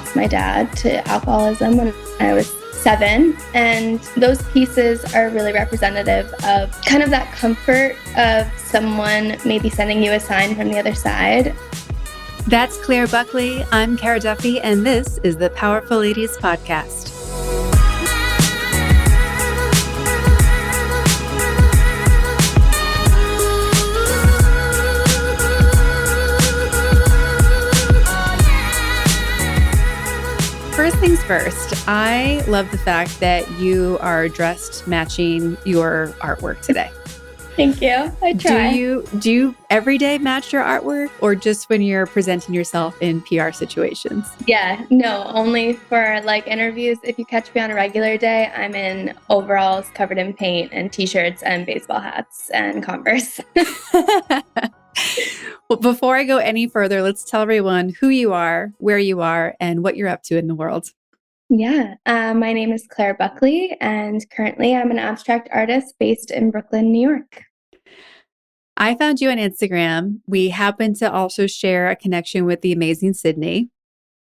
lost my dad to alcoholism when I was 7. And those pieces are really representative of kind of that comfort of someone maybe sending you a sign from the other side. That's Claire Buckley. I'm Cara Duffy, and this is the Powerful Ladies Podcast. First things first, I love the fact that you are dressed matching your artwork today. Thank you. I try. Do you every day match your artwork, or just when you're presenting yourself in PR situations? Yeah, no, only for like interviews. If you catch me on a regular day, I'm in overalls covered in paint and t-shirts and baseball hats and Converse. Well, before I go any further, let's tell everyone who you are, where you are, and what you're up to in the world. Yeah, my name is Claire Buckley, and currently I'm an abstract artist based in Brooklyn, New York. I found you on Instagram. We happen to also share a connection with the amazing Sydney.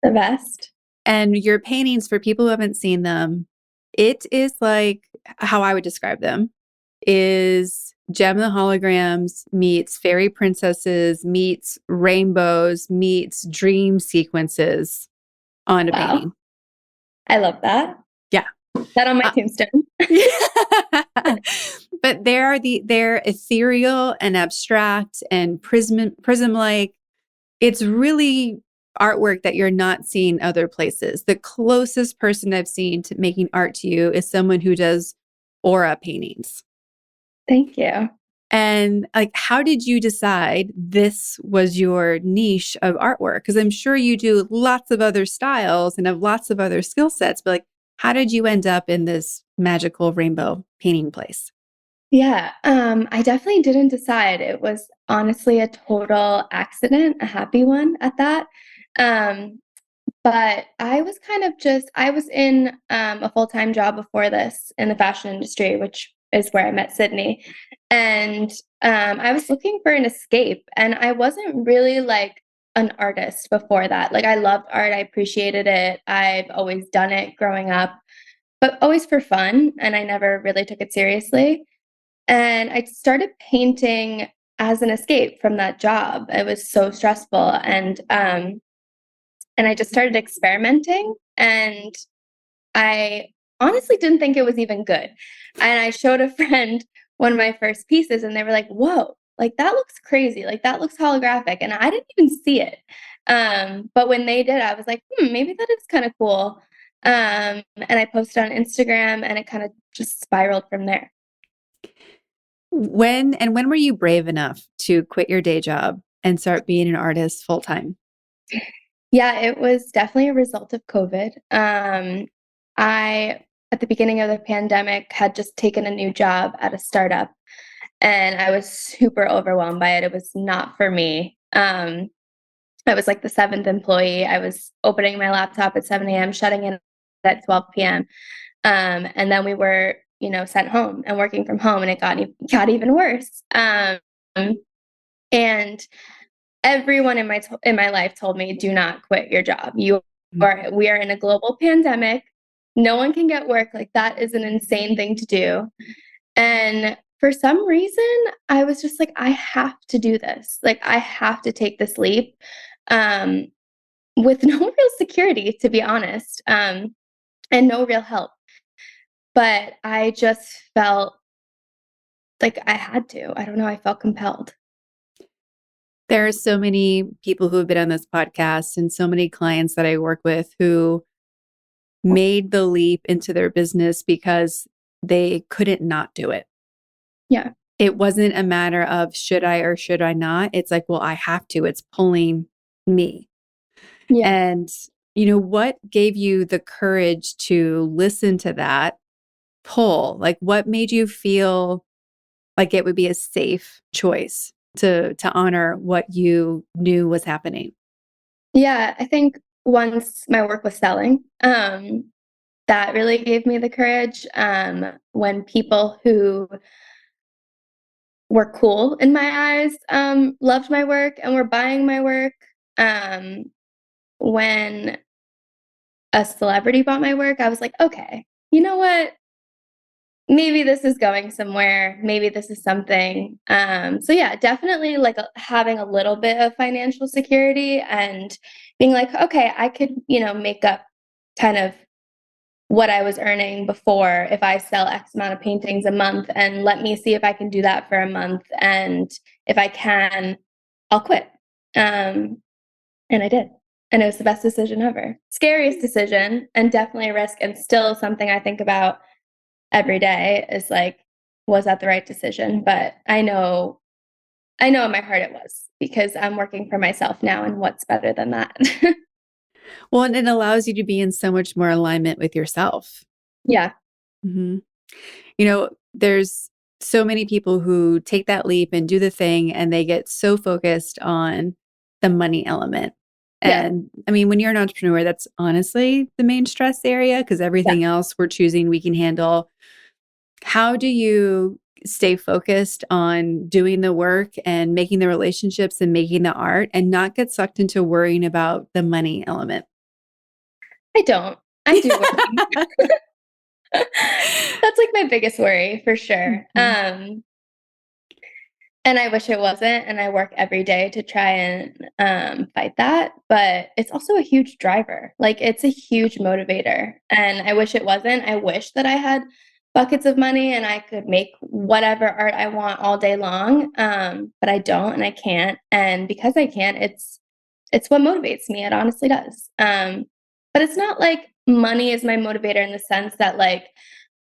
The best. And your paintings, for people who haven't seen them, it is like how I would describe them is Gem the Holograms meets fairy princesses meets rainbows meets dream sequences on a painting. I love that. Yeah. That on my tombstone. But they're ethereal and abstract and prism-like. It's really artwork that you're not seeing other places. The closest person I've seen to making art to you is someone who does aura paintings. Thank you. And like, how did you decide this was your niche of artwork? Because I'm sure you do lots of other styles and have lots of other skill sets, but like, how did you end up in this magical rainbow painting place? Yeah, I definitely didn't decide. It was honestly a total accident, a happy one at that. But I was I was in a full-time job before this in the fashion industry, which is where I met Sydney. And I was looking for an escape, and I wasn't really like an artist before that. Like I loved art, I appreciated it. I've always done it growing up, but always for fun, and I never really took it seriously. And I started painting as an escape from that job. It was so stressful, and I just started experimenting, and I honestly didn't think it was even good. And I showed a friend one of my first pieces, and they were like, "Whoa, like that looks crazy. Like that looks holographic." And I didn't even see it. But when they did, I was like, maybe that is kind of cool. And I posted on Instagram, and it kind of just spiraled from there. When were you brave enough to quit your day job and start being an artist full time? Yeah, it was definitely a result of COVID. I, at the beginning of the pandemic, had just taken a new job at a startup, and I was super overwhelmed by it. It was not for me. I was like the seventh employee. I was opening my laptop at 7 a.m., shutting in at 12 p.m. And then we were, sent home and working from home, and it got even worse. And everyone in my life told me, do not quit your job. We are in a global pandemic. No one can get work. Like that is an insane thing to do. And for some reason, I was just like, I have to do this. Like I have to take this leap, with no real security, to be honest, and no real help. But I just felt like I had to. I don't know. I felt compelled. There are so many people who have been on this podcast and so many clients that I work with who made the leap into their business because they couldn't not do it. Yeah. It wasn't a matter of should I or should I not. It's like, well, I have to. It's pulling me. Yeah. And, what gave you the courage to listen to that pull? Like, what made you feel like it would be a safe choice to honor what you knew was happening? Yeah, I think once my work was selling, that really gave me the courage. When people who were cool in my eyes loved my work and were buying my work. When a celebrity bought my work, I was like, okay, you know what? Maybe this is going somewhere. Maybe this is something. So yeah, definitely like having a little bit of financial security and being like, okay, I could, make up kind of what I was earning before if I sell X amount of paintings a month, and let me see if I can do that for a month. And if I can, I'll quit. And I did. And it was the best decision ever. Scariest decision, and definitely a risk, and still something I think about every day is like, was that the right decision? But I know in my heart it was, because I'm working for myself now, and what's better than that? Well, and it allows you to be in so much more alignment with yourself. Yeah. hmm there's so many people who take that leap and do the thing, and they get so focused on the money element. Yeah. And I mean, when you're an entrepreneur, that's honestly the main stress area, because Yeah. everything else we're choosing we can handle. How do you stay focused on doing the work and making the relationships and making the art and not get sucked into worrying about the money element? I don't. I do worry. That's like my biggest worry for sure. Mhm. And I wish it wasn't, and I work every day to try and, fight that, but it's also a huge driver. Like, it's a huge motivator, and I wish it wasn't. I wish that I had buckets of money and I could make whatever art I want all day long, but I don't, and I can't, and because I can't, it's what motivates me. It honestly does. But it's not like money is my motivator in the sense that, like,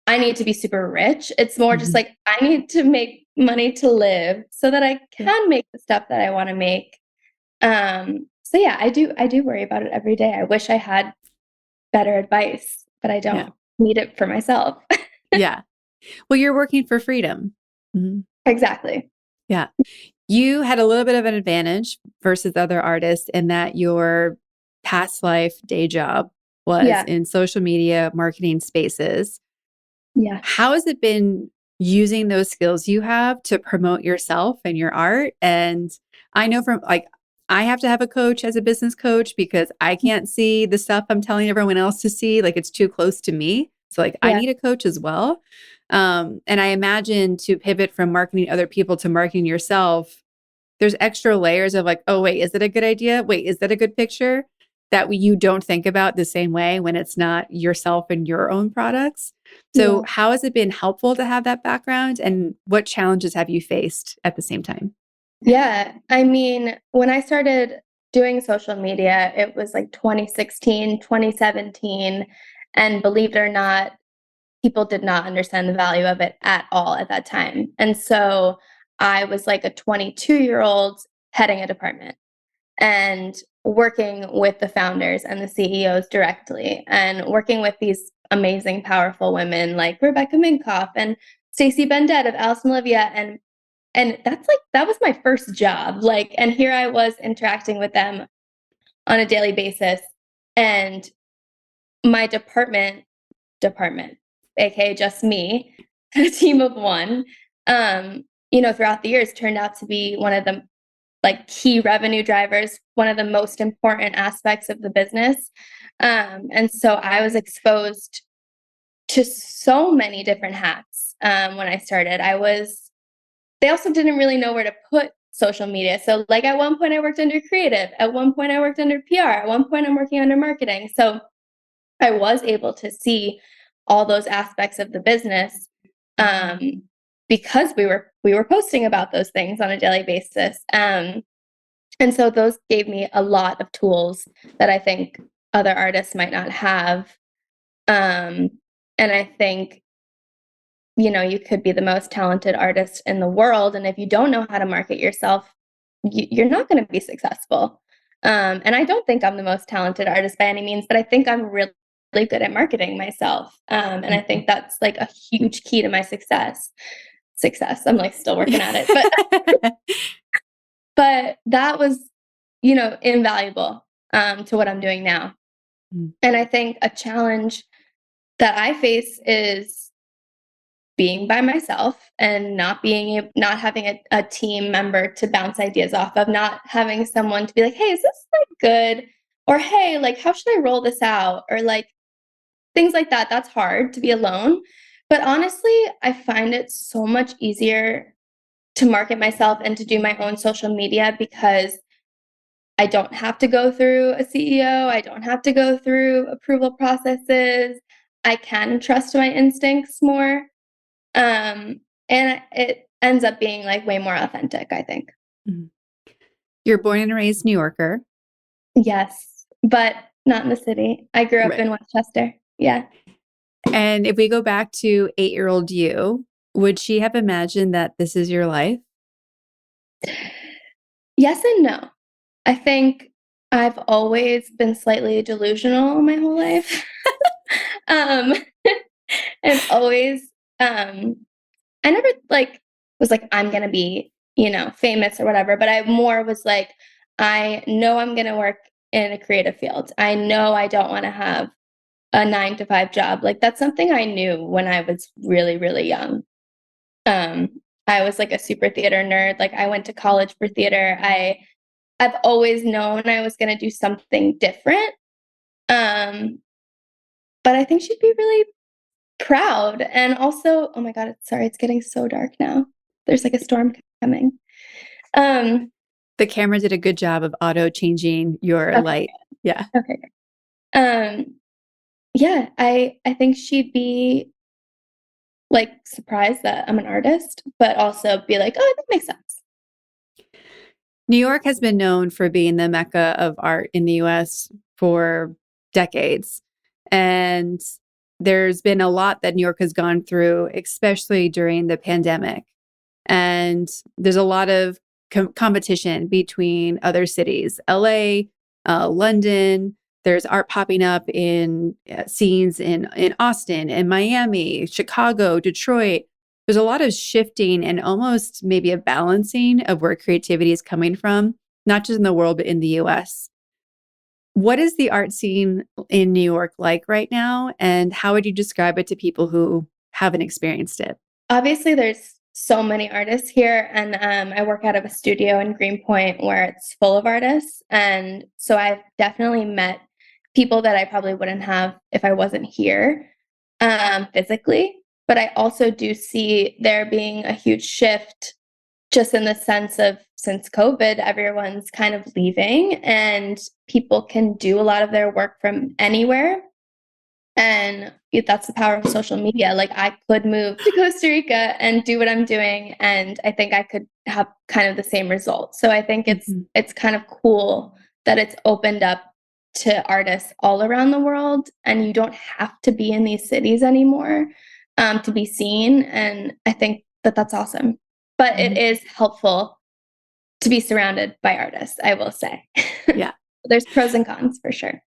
I need to be super rich. It's more just Mhm. like, I need to make money to live so that I Yeah. can make the stuff that I wanna make. So yeah, I do worry about it every day. I wish I had better advice, but I Yeah. don't need it for myself. Yeah. Well, you're working for freedom. Mhm. Exactly. Yeah. You had a little bit of an advantage versus other artists in that your past life day job was Yeah, in social media marketing spaces. yeah, How has it been using those skills you have to promote yourself and your art? And I know from like, I have to have a coach as a business coach because I can't see the stuff I'm telling everyone else to see. Like, it's too close to me. So, like, I yeah, need a coach as well. And I imagine to pivot from marketing other people to marketing yourself, there's extra layers of like, oh, wait, is it a good idea? Wait, is that a good picture? That you don't think about the same way when it's not yourself and your own products. So, yeah. how has it been helpful to have that background? And what challenges have you faced at the same time? Yeah, I mean, when I started doing social media, it was like 2016, 2017, and believe it or not, people did not understand the value of it at all at that time. And so I was like a 22-year-old heading a department and working with the founders and the CEOs directly, and working with these amazing, powerful women like Rebecca Minkoff and Stacey Bendet of Alice and Olivia. And that's like, that was my first job. Like, and here I was interacting with them on a daily basis. And my department, aka just me, a team of one, throughout the years turned out to be one of the like key revenue drivers, one of the most important aspects of the business. And so I was exposed to so many different hats when I started. They also didn't really know where to put social media. So, like, at one point, I worked under creative. At one point, I worked under PR. At one point, I'm working under marketing. So, I was able to see all those aspects of the business, um, because we were posting about those things on a daily basis. And so those gave me a lot of tools that I think other artists might not have. Um, and I think, you could be the most talented artist in the world, and if you don't know how to market yourself, you're not going to be successful. And I don't think I'm the most talented artist by any means, but I think I'm really, really good at marketing myself. And I think that's like a huge key to my success. Success. I'm like still working at it, but that was, invaluable to what I'm doing now. Mm. And I think a challenge that I face is being by myself and not having a team member to bounce ideas off of, not having someone to be like, hey, is this like good? or hey, like, how should I roll this out? Or like things like that. That's hard to be alone. But honestly, I find it so much easier to market myself and to do my own social media because I don't have to go through a CEO. I don't have to go through approval processes. I can trust my instincts more. And it ends up being like way more authentic, I think. Mhm. You're born and raised New Yorker. Yes, but not in the city. I grew up Right. in Westchester. Yeah. And if we go back to 8-year-old you, would she have imagined that this is your life? Yes and no. I think I've always been slightly delusional my whole life. um, and always, I never like was like, I'm gonna be, famous or whatever, but I more was like, I know I'm gonna work in a creative field. I know I don't want to have a 9 to 5 job. Like that's something I knew when I was really, really young. Um, I was like a super theater nerd. Like I went to college for theater. I've always known I was gonna do something different. Um, but I think she'd be really proud. And also, oh my God, sorry, it's getting so dark now. There's like a storm coming. Um, The camera did a good job of auto changing your okay, light. Yeah. okay. Yeah, I think she'd be like surprised that I'm an artist, but also be like, oh, that makes sense. New York has been known for being the mecca of art in the US for decades. And there's been a lot that New York has gone through, especially during the pandemic. And there's a lot of competition between other cities, LA, London. There's art popping up in scenes in Austin and Miami, Chicago, Detroit. There's a lot of shifting and almost maybe a balancing of where creativity is coming from, not just in the world, but in the US. What is the art scene in New York like right now? And how would you describe it to people who haven't experienced it? Obviously, there's so many artists here, and I work out of a studio in Greenpoint where it's full of artists, and so I've definitely met people that I probably wouldn't have if I wasn't here physically. But I also do see there being a huge shift just in the sense of since COVID, everyone's kind of leaving and people can do a lot of their work from anywhere. And that's the power of social media. Like I could move to Costa Rica and do what I'm doing, and I think I could have kind of the same result. So I think Mhm. it's kind of cool that it's opened up to artists all around the world, and you don't have to be in these cities anymore to be seen. And I think that that's awesome. But it Mhm. is helpful to be surrounded by artists, I will say. Yeah. There's pros and cons for sure.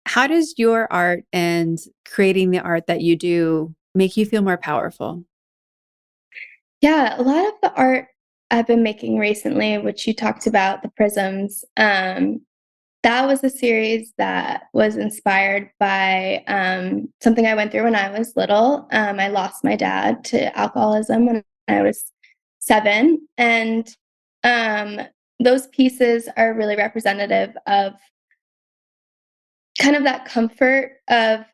How does your art and creating the art that you do make you feel more powerful? Yeah, a lot of the art I've been making recently, which you talked about, the prisms, that was a series that was inspired by something I went through when I was little. I lost my dad to alcoholism when I was 7, and um, those pieces are really representative of kind of that comfort of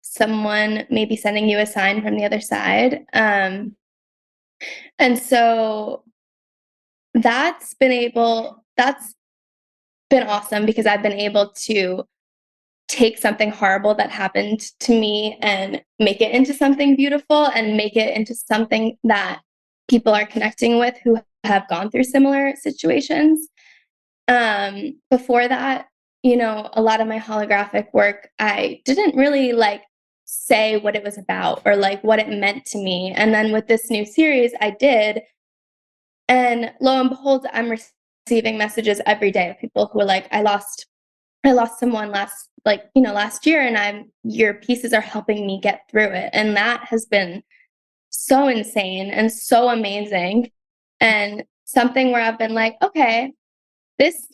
someone maybe sending you a sign from the other side. And so that's been awesome because I've been able to take something horrible that happened to me and make it into something beautiful and make it into something that people are connecting with who have gone through similar situations. Before that, a lot of my holographic work, I didn't really like say what it was about or like what it meant to me. And then with this new series, I did. And lo and behold, I'm receiving messages every day of people who are like, I lost someone last year and your pieces are helping me get through it. And that has been so insane and so amazing. And something where I've been like, okay, this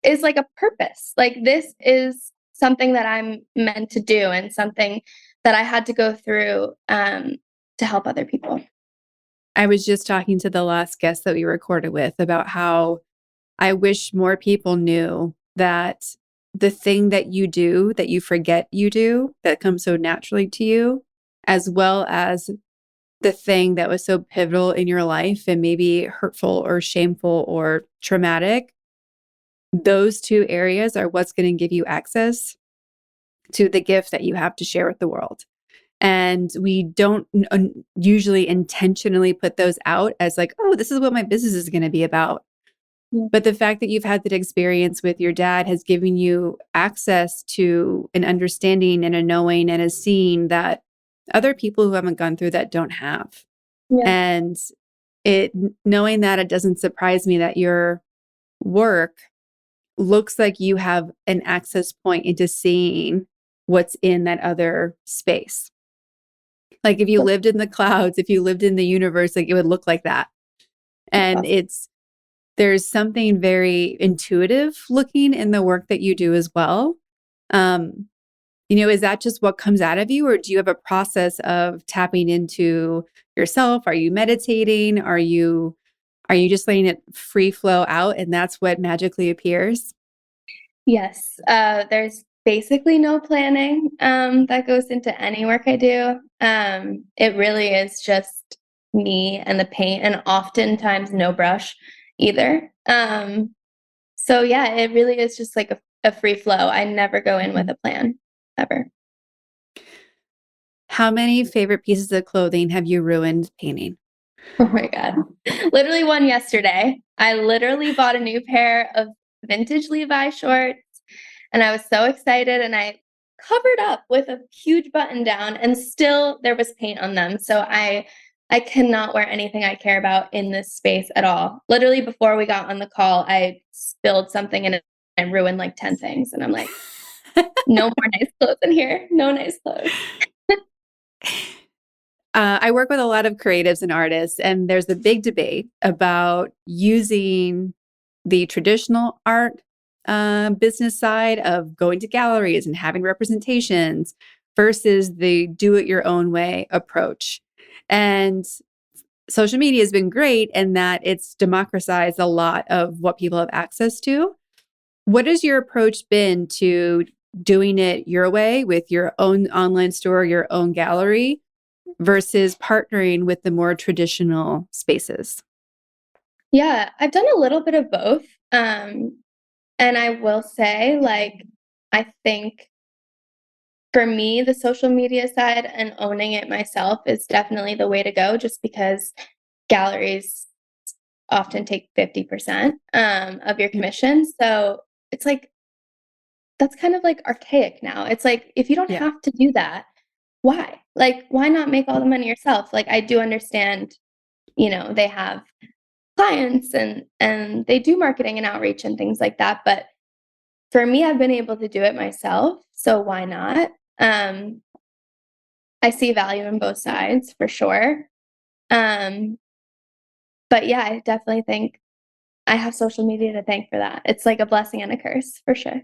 is like a purpose. Like this is something that I'm meant to do and something that I had to go through to help other people. I was just talking to the last guest that we recorded with about how I wish more people knew that the thing that you do, that you forget you do, that comes so naturally to you, as well as the thing that was so pivotal in your life and maybe hurtful or shameful or traumatic, those two areas are what's going to give you access to the gift that you have to share with the world. And we don't usually intentionally put those out as like, oh, this is what my business is going to be about. Yeah. But the fact that you've had that experience with your dad has given you access to an understanding and a knowing and a seeing that other people who haven't gone through that don't have. Yeah. And knowing that, it doesn't surprise me that your work looks like you have an access point into seeing what's in that other space. Like if you lived in the clouds, if you lived in the universe, like it would look like that. And there's something very intuitive looking in the work that you do as well. Is that just what comes out of you, or do you have a process of tapping into yourself? Are you meditating? Are you just letting it free flow out and that's what magically appears? Yes. There's basically no planning that goes into any work I do. It really is just me and the paint, and oftentimes no brush either. So yeah, it really is just like a free flow. I never go in with a plan, ever. How many favorite pieces of clothing have you ruined painting? Oh my God. Literally one yesterday. I literally bought a new pair of vintage Levi shorts, and I was so excited, and I covered up with a huge button down, and still there was paint on them. So I cannot wear anything I care about in this space at all. Literally before we got on the call, I spilled something and I ruined like 10 things, and I'm like, no more nice clothes in here. No nice clothes. I work with a lot of creatives and artists, and there's a big debate about using the traditional art business side of going to galleries and having representations versus the do it your own way approach. And social media has been great in that it's democratized a lot of what people have access to. What has your approach been to doing it your way with your own online store, your own gallery, versus partnering with the more traditional spaces? Yeah, I've done a little bit of both. And I will say, like, I think for me, the social media side and owning it myself is definitely the way to go, just because galleries often take 50% of your commission. So it's like, that's kind of like archaic now. It's like, if you don't Yeah. have to do that, why? Like, why not make all the money yourself? Like, I do understand, they have clients and they do marketing and outreach and things like that, but for me, I've been able to do it myself, so why not? I see value in both sides for sure. Um, but yeah, I definitely think I have social media to thank for that. It's like a blessing and a curse for sure.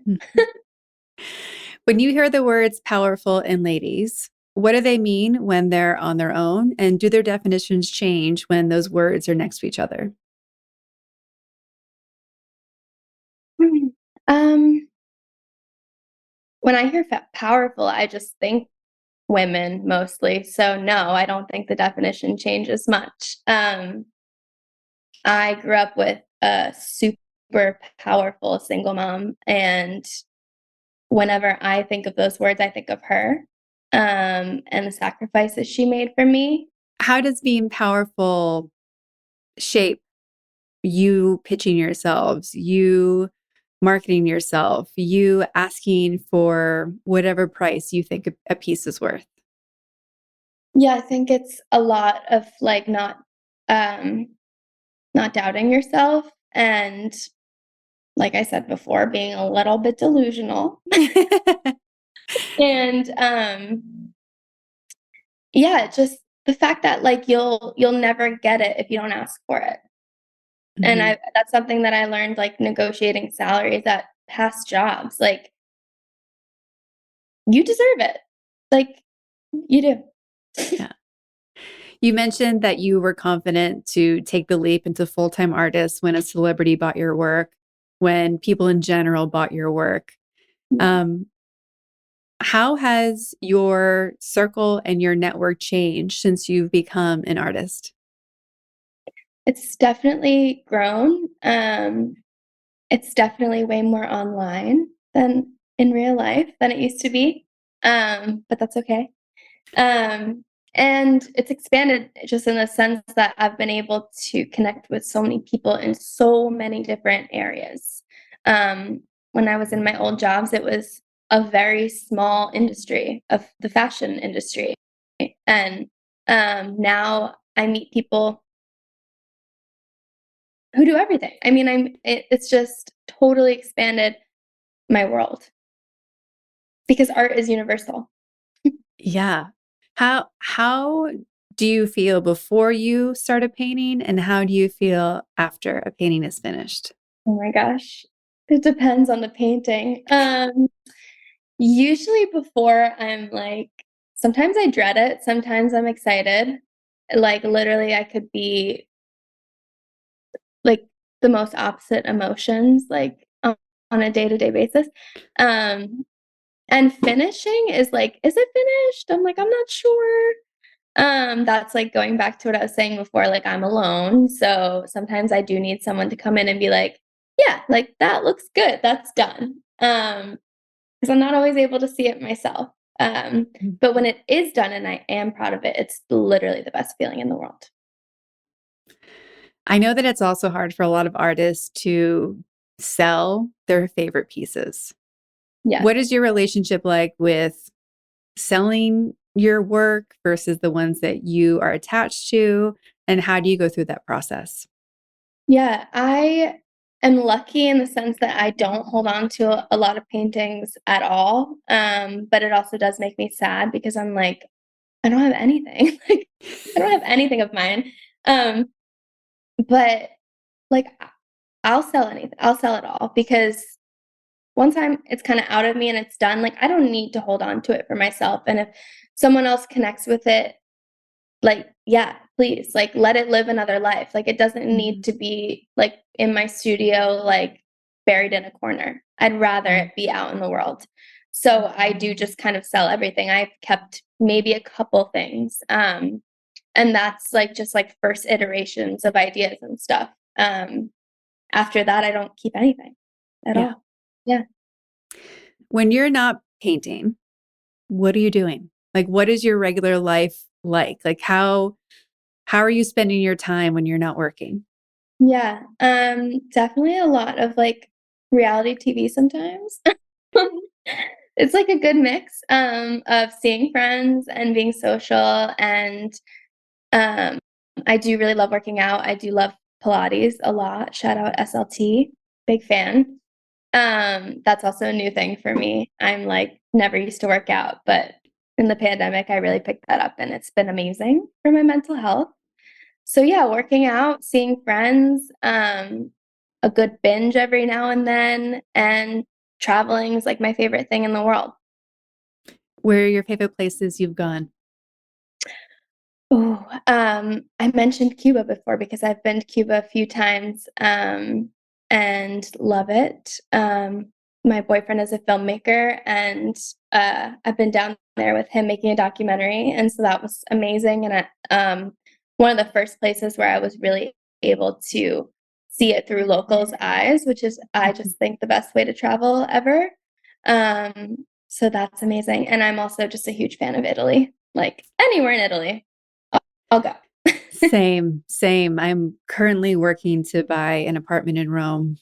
When you hear the words powerful and ladies, what do they mean when they're on their own? And do their definitions change when those words are next to each other? Um, when I hear powerful, I just think women mostly. So no, I don't think the definition changes much. I grew up with a super powerful single mom, and whenever I think of those words, I think of her, and the sacrifices she made for me. How does being powerful shape you pitching yourselves, you marketing yourself, you asking for whatever price you think a piece is worth? Yeah, I think it's a lot of like um not doubting yourself, and like I said before, being a little bit delusional. And yeah, just the fact that like you'll never get it if you don't ask for it. And Mhm. that's something that I learned, like, negotiating salaries at past jobs. Like, you deserve it. Like, you do. Yeah. You mentioned that you were confident to take the leap into full-time artist when a celebrity bought your work. when people in general bought your work. Yeah. Um, how has your circle and your network changed since you've become an artist? It's definitely grown. It's definitely way more online than in real life than it used to be. But that's okay. Um, and it's expanded just in the sense that I've been able to connect with so many people in so many different areas. When I was in my old jobs, it was a very small industry of the fashion industry. And now I meet people who do everything. I mean, it's just totally expanded my world because art is universal. Yeah. How do you feel before you started painting and how do you feel after a painting is finished? Oh my gosh. It depends on the painting. Usually before I'm like sometimes I dread it, sometimes I'm excited. Like literally I could be like the most opposite emotions like on a day-to-day basis. Um and finishing is like, is it finished? I'm like, I'm not sure. That's like going back to what I was saying before, like I'm alone. So sometimes I do need someone to come in and be like, yeah, like that looks good. That's done. Because I'm not always able to see it myself. Mm. But when it is done and I am proud of it, it's literally the best feeling in the world. I know that it's also hard for a lot of artists to sell their favorite pieces. Yes. What is your relationship like with selling your work versus the ones that you are attached to? And how do you go through that process? Yeah, I am lucky in the sense that I don't hold on to a lot of paintings at all. But it also does make me sad because I'm like, I don't have anything. Like, I don't have anything of mine. Um, but like, I'll sell anything. I'll sell it all because one time it's kind of out of me and it's done. Like, I don't need to hold on to it for myself. And if someone else connects with it, like, yeah, please, like, let it live another life. Like, it doesn't need Mhm. to be like in my studio, like buried in a corner. I'd rather Mhm. it be out in the world. So I do just kind of sell everything. I've kept maybe a couple things. And that's like just like first iterations of ideas and stuff. After that, I don't keep anything at Yeah. all. Yeah. When you're not painting, what are you doing? Like, what is your regular life like? Like, how are you spending your time when you're not working? Yeah. Definitely a lot of like reality TV sometimes. It's like a good mix of seeing friends and being social and um I do really love working out. I do love Pilates a lot. Shout out SLT. Big fan. That's also a new thing for me. I'm like never used to work out, but in the pandemic I really picked that up and it's been amazing for my mental health. So yeah, working out, seeing friends, a good binge every now and traveling is like my favorite thing in the world. Where are your favorite places you've gone? Oh, I mentioned Cuba before because I've been to Cuba a few times, and love it. My boyfriend is a filmmaker, and I've been down there with him making a documentary, and so that was amazing. And one of the first places where I was really able to see it through locals' eyes, which is, I Mhm. just think, the best way to travel ever. So that's amazing. And I'm also just a huge fan of Italy, like anywhere in Italy. I'll go. Same, same. I'm currently working to buy an apartment in Rome.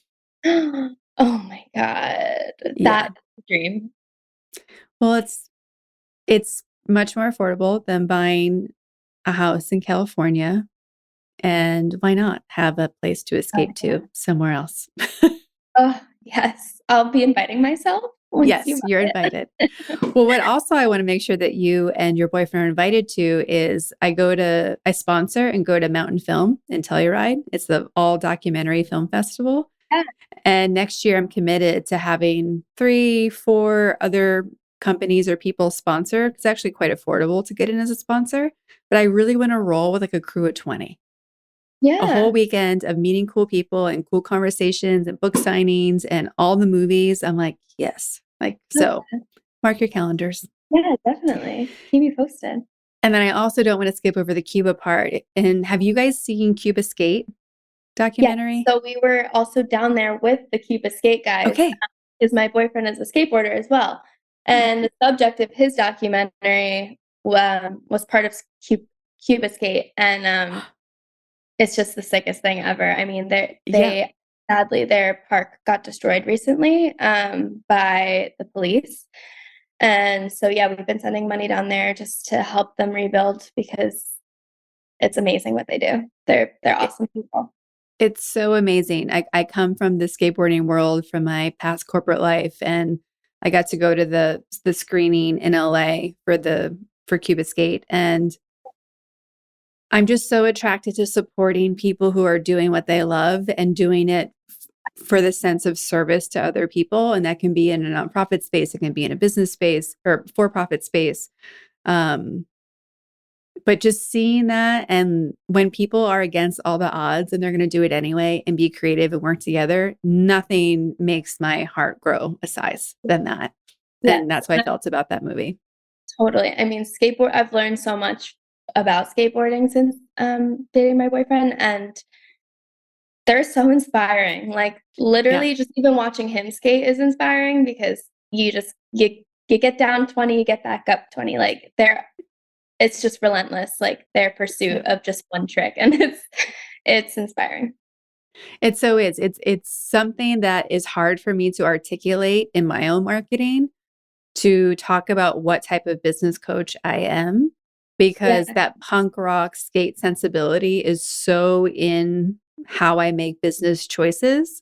Oh my god. Yeah. That's a dream. Well, it's much more affordable than buying a house in California. And why not have a place to Oh, escape yeah. to somewhere else? Oh, yes. I'll be inviting myself once you Yes, you're buy invited. it. Well, what also I want to make sure that you and your boyfriend are invited to is I sponsor and go to Mountain Film in Telluride. It's the all documentary film festival. Yeah. And next year I'm committed to having 3, 4 other companies or people sponsor. It's actually quite affordable to get in as a sponsor, but I really want to roll with like a crew of 20. A whole Yeah. weekend of meeting cool people and cool conversations and book signings and all the movies. I'm like, yes. Like, Love so that. mark your calendars. Yeah, definitely. Keep me posted. And then I also don't want to skip over the Cuba part. And have you guys seen Cuba Skate Yeah. documentary? So we were also down there with the Cuba Skate guys, Okay. because my boyfriend is a skateboarder as well. And the subject of his documentary was part of Cuba Skate. And it's just the sickest thing ever. I mean, Yeah. they sadly, their park got destroyed recently by the police. And so, yeah, we've been sending money down there just to help them rebuild because it's amazing what they do. They're It, awesome people. it's so amazing. I come from the skateboarding world from my past corporate life, and I got to go to the screening in LA for Cuba Skate. And I'm just so attracted to supporting people who are doing what they love and doing it for the sense of service to other people. And that can be in a nonprofit space, it can be in a business space or for profit space. Um, but just seeing that, and when people are against all the odds and they're going to do it anyway and be creative and work together, nothing makes my heart grow a size than that. Yeah, And that's what I felt about that movie. totally. I mean, I've learned so much about skateboarding since dating my boyfriend, and they're so inspiring. Like Yeah. literally just even watching him skate is inspiring because you get down 20, you get back up 20. Like it's just relentless, like their Yeah. pursuit of just one trick. And it's inspiring. It so is. It's something that is hard for me to articulate in my own marketing, to talk about what type of business coach I am, because Yeah. that punk rock skate sensibility is so in how I make business choices.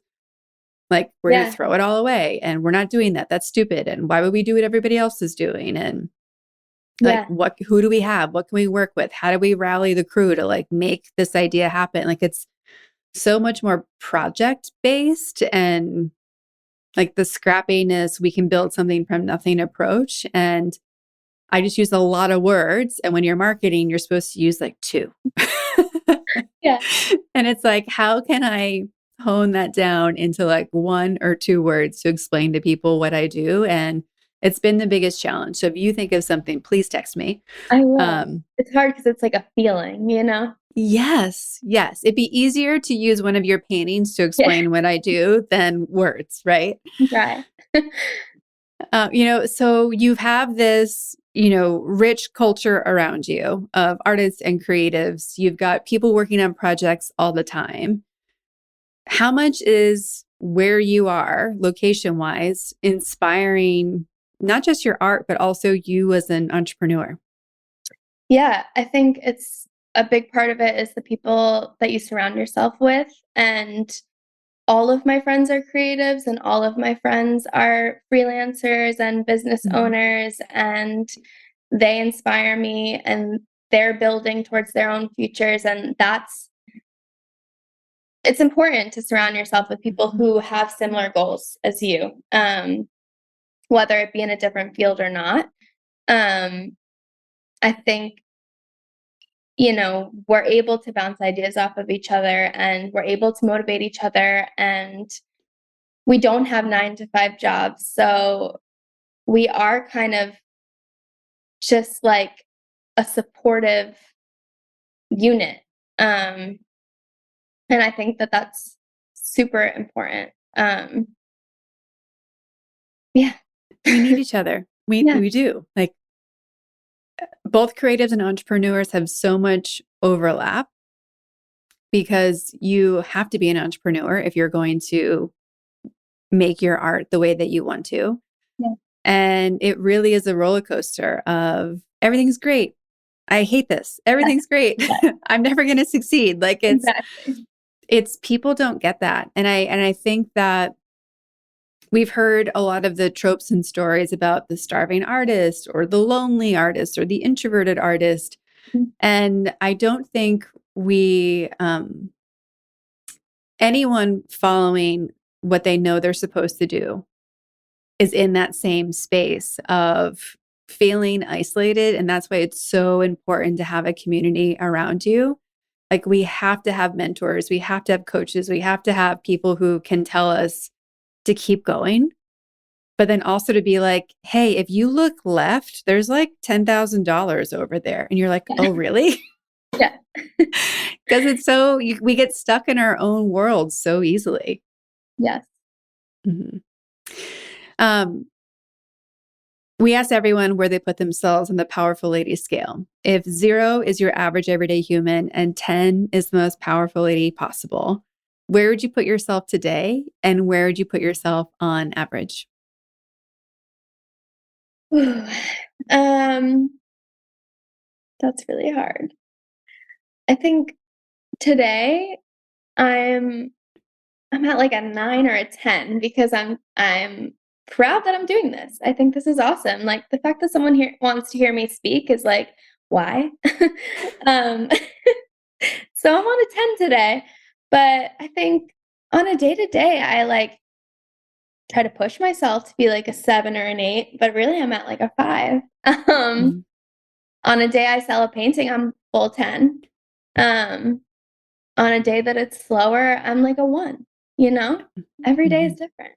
Like, we're going to Yeah. throw it all away and we're not doing that. That's stupid. And why would we do what everybody else is doing? And like, Yeah. who do we have? What can we work with? How do we rally the crew to like make this idea happen? Like, it's so much more project based, and like the scrappiness, we can build something from nothing approach. And I just use a lot of words. And when you're marketing, you're supposed to use like two. Yeah. And it's like, how can I hone that down into like one or two words to explain to people what I do? And it's been the biggest challenge. So if you think of something, please text me. I will. Um, It's hard because it's like a feeling, you know? yes, yes. It'd be easier to use one of your paintings to Yeah. explain what I do than words, right? Try. So you have this, rich culture around you of artists and creatives. You've got people working on projects all the time. How much is where you are, location wise, inspiring not just your art, but also you as an entrepreneur? Yeah, I think it's a big part of it is the people that you surround yourself with. And all of my friends are creatives, and all of my friends are freelancers and business Mhm. owners, and they inspire me, and they're building towards their own futures. And it's important to surround yourself with people Mhm. who have similar goals as you, whether it be in a different field or not. Um, I think we're able to bounce ideas off of each other, and we're able to motivate each other, and we don't have 9 to 5 jobs. So we are kind of just like a supportive unit. Um, and I think that that's super important. Yeah. We need each other. We Yeah. we do. Like, both creatives and entrepreneurs have so much overlap, because you have to be an entrepreneur if you're going to make your art the way that you want to. Yeah. And it really is a roller coaster of everything's great. I hate this. Everything's great. Yeah. I'm never going to succeed. Like, Exactly. it's people don't get that. And I think that we've heard a lot of the tropes and stories about the starving artist or the lonely artist or the introverted artist. Mhm. And I don't think we anyone following what they know they're supposed to do is in that same space of feeling isolated. And that's why it's so important to have a community around you. Like we have to have mentors, we have to have coaches, we have to have people who can tell us to keep going. But then also to be like, hey, if you look left, there's like $10,000 over there. And you're like, oh, really? Yeah. Because it's so, we get stuck in our own world so easily. Yes. Mm-hmm. We asked everyone where they put themselves on the powerful lady scale. If 0 is your average everyday human and 10 is the most powerful lady possible, where would you put yourself today? And where would you put yourself on average? That's really hard. I think today I'm at like a 9 or a 10 because I'm proud that I'm doing this. I think this is awesome. Like the fact that someone here wants to hear me speak is like, why? um, so I'm on a 10 today, but I think on a day to day, I like try to push myself to be like a 7 or an 8, but really I'm at like a 5. Mhm. On a day I sell a painting, I'm full 10. Um, on a day that it's slower, I'm like a 1, you know? Every day is Mhm. different.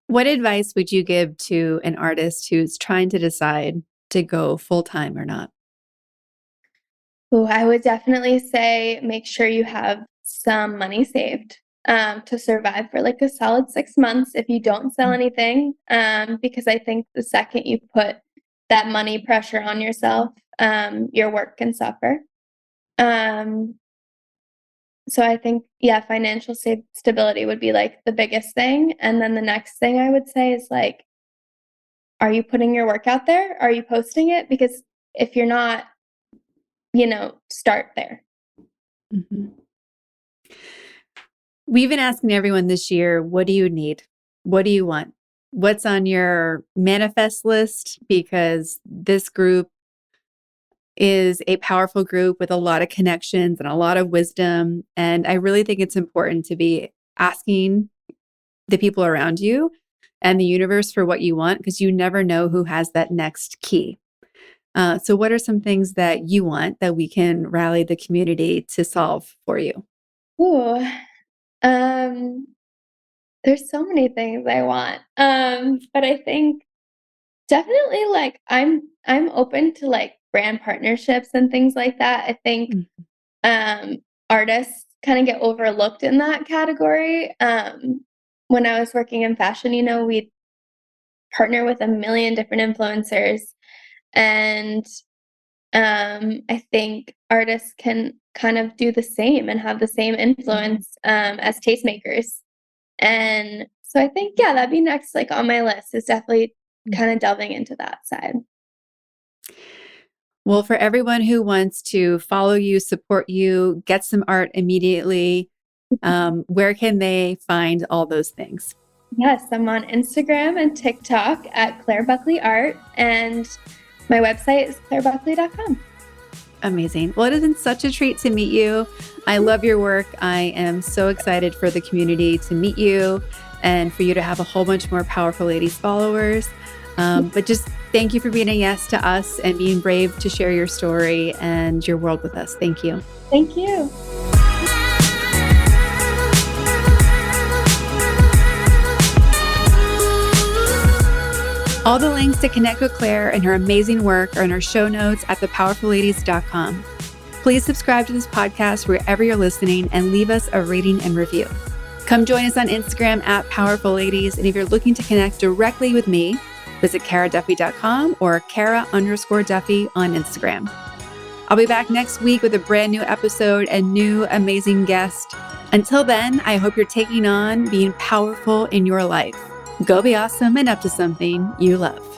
What advice would you give to an artist who's trying to decide to go full time or not? Ooh, I would definitely say make sure you have some money saved, to survive for, like, a solid 6 months if you don't sell Mm. anything, because I think the second you put that money pressure on yourself, your work can suffer. Um, so I think, yeah, financial stability would be, like, the biggest thing, and then the next thing I would say is, like, are you putting your work out there? Are you posting it? Because if you're not, start there. Mhm. We've been asking everyone this year, what do you need? What do you want? What's on your manifest list? Because this group is a powerful group with a lot of connections and a lot of wisdom. And I really think it's important to be asking the people around you and the universe for what you want, because you never know who has that next key. So, what are some things that you want that we can rally the community to solve for you? Ooh, um, there's so many things I want, but I think definitely, like, I'm open to, like, brand partnerships and things like that. I think, Mm. um, artists kinda get overlooked in that category. When I was working in fashion, we'd partner with a million different influencers, and, I think artists can kind of do the same and have the same influence, as tastemakers. And so I think, yeah, that'd be next, like, on my list is definitely Mm. kinda delving into that side. Well, for everyone who wants to follow you, support you, get some art immediately, where can they find all those things? Yes, I'm on Instagram and TikTok at Claire Buckley Art, and my website is clairebuckley.com. Amazing. Well, it has been such a treat to meet you. I love your work. I am so excited for the community to meet you and for you to have a whole bunch more powerful ladies followers. But just thank you for being a yes to us and being brave to share your story and your world with us. Thank you. Thank you. All the links to connect with Claire and her amazing work are in our show notes at thepowerfulladies.com. Please subscribe to this podcast wherever you're listening and leave us a rating and review. Come join us on Instagram at Powerful Ladies. And if you're looking to connect directly with me, visit karaduffy.com or Kara_Duffy on Instagram. I'll be back next week with a brand new episode and new amazing guest. Until then, I hope you're taking on being powerful in your life. Go be awesome and up to something you love.